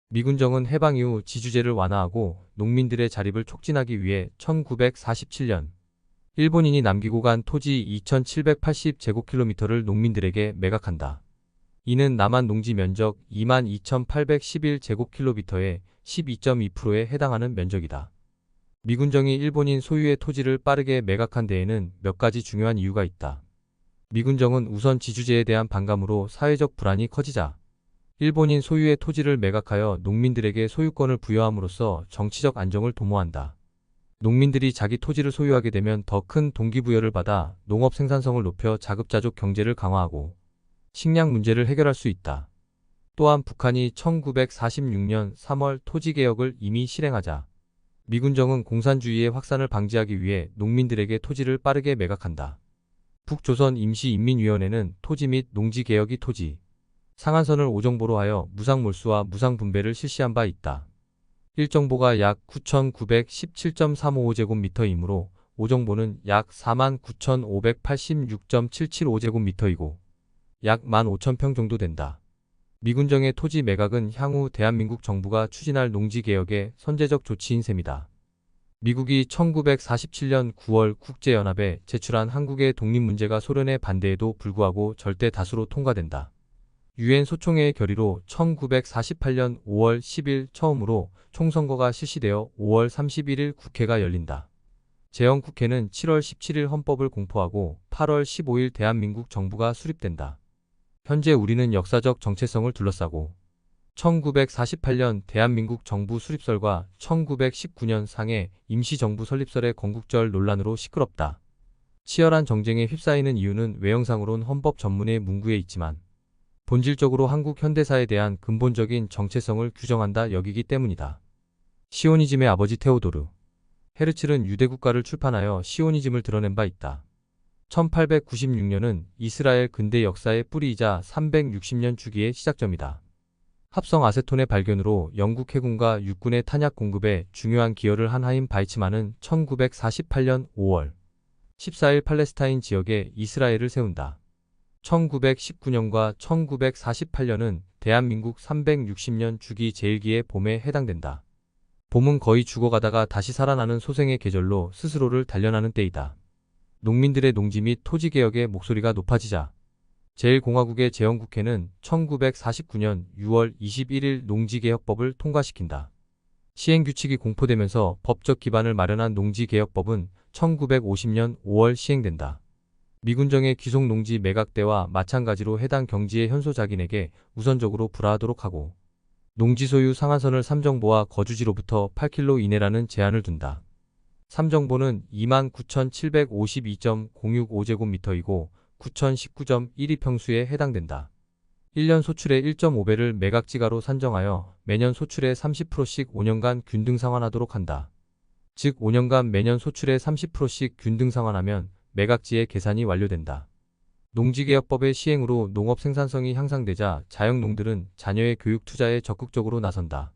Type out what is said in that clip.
미군정은 해방 이후 지주제를 완화하고 농민들의 자립을 촉진하기 위해 1947년 일본인이 남기고 간 토지 2780제곱킬로미터를 농민들에게 매각한다. 이는 남한 농지 면적 22,811제곱킬로미터의 12.2%에 해당하는 면적이다. 미군정이 일본인 소유의 토지를 빠르게 매각한 데에는 몇 가지 중요한 이유가 있다. 미군정은 우선 지주제에 대한 반감으로 사회적 불안이 커지자 일본인 소유의 토지를 매각하여 농민들에게 소유권을 부여함으로써 정치적 안정을 도모한다. 농민들이 자기 토지를 소유하게 되면 더 큰 동기부여를 받아 농업 생산성을 높여 자급자족 경제를 강화하고 식량 문제를 해결할 수 있다. 또한 북한이 1946년 3월 토지개혁을 이미 실행하자 미군정은 공산주의의 확산을 방지하기 위해 농민들에게 토지를 빠르게 매각한다. 북조선 임시인민위원회는 토지 및 농지개혁이 토지, 상한선을 오정보로 하여 무상몰수와 무상분배를 실시한 바 있다. 1정보가 약 9,917.355제곱미터이므로 5정보는 약 49,586.775제곱미터이고 약 15,000평 정도 된다. 미군정의 토지 매각은 향후 대한민국 정부가 추진할 농지개혁의 선제적 조치인 셈이다. 미국이 1947년 9월 국제연합에 제출한 한국의 독립문제가 소련의 반대에도 불구하고 절대 다수로 통과된다. 유엔 소총회의 결의로 1948년 5월 10일 처음으로 총선거가 실시되어 5월 31일 국회가 열린다. 제헌국회는 7월 17일 헌법을 공포하고 8월 15일 대한민국 정부가 수립된다. 현재 우리는 역사적 정체성을 둘러싸고 1948년 대한민국 정부 수립설과 1919년 상해 임시정부 설립설의 건국절 논란으로 시끄럽다. 치열한 정쟁에 휩싸이는 이유는 외형상으론 헌법 전문의 문구에 있지만 본질적으로 한국 현대사에 대한 근본적인 정체성을 규정한다 여기기 때문이다. 시오니즘의 아버지 테오도르 헤르츠는 유대국가를 출판하여 시오니즘을 드러낸 바 있다. 1896년은 이스라엘 근대 역사의 뿌리이자 360년 주기의 시작점이다. 합성 아세톤의 발견으로 영국 해군과 육군의 탄약 공급에 중요한 기여를 한 하임 바이츠만은 1948년 5월 14일 팔레스타인 지역에 이스라엘을 세운다. 1919년과 1948년은 대한민국 360년 주기 제1기의 봄에 해당된다. 봄은 거의 죽어가다가 다시 살아나는 소생의 계절로 스스로를 단련하는 때이다. 농민들의 농지 및 토지개혁의 목소리가 높아지자 제1공화국의 제헌국회는 1949년 6월 21일 농지개혁법을 통과시킨다. 시행규칙이 공포되면서 법적 기반을 마련한 농지개혁법은 1950년 5월 시행된다. 미군정의 귀속 농지 매각대와 마찬가지로 해당 경지의 현소자긴에게 우선적으로 불하하도록 하고 농지 소유 상한선을 3정보와 거주지로부터 8km 이내라는 제한을 둔다. 3정보는 29,752.065제곱미터이고 9,019.12평수에 해당된다. 1년 소출의 1.5배를 매각지가로 산정하여 매년 소출의 30%씩 5년간 균등 상환하도록 한다. 즉 5년간 매년 소출의 30%씩 균등 상환하면 매각지의 계산이 완료된다. 농지개혁법의 시행으로 농업 생산성이 향상되자 자영농들은 자녀의 교육 투자에 적극적으로 나선다.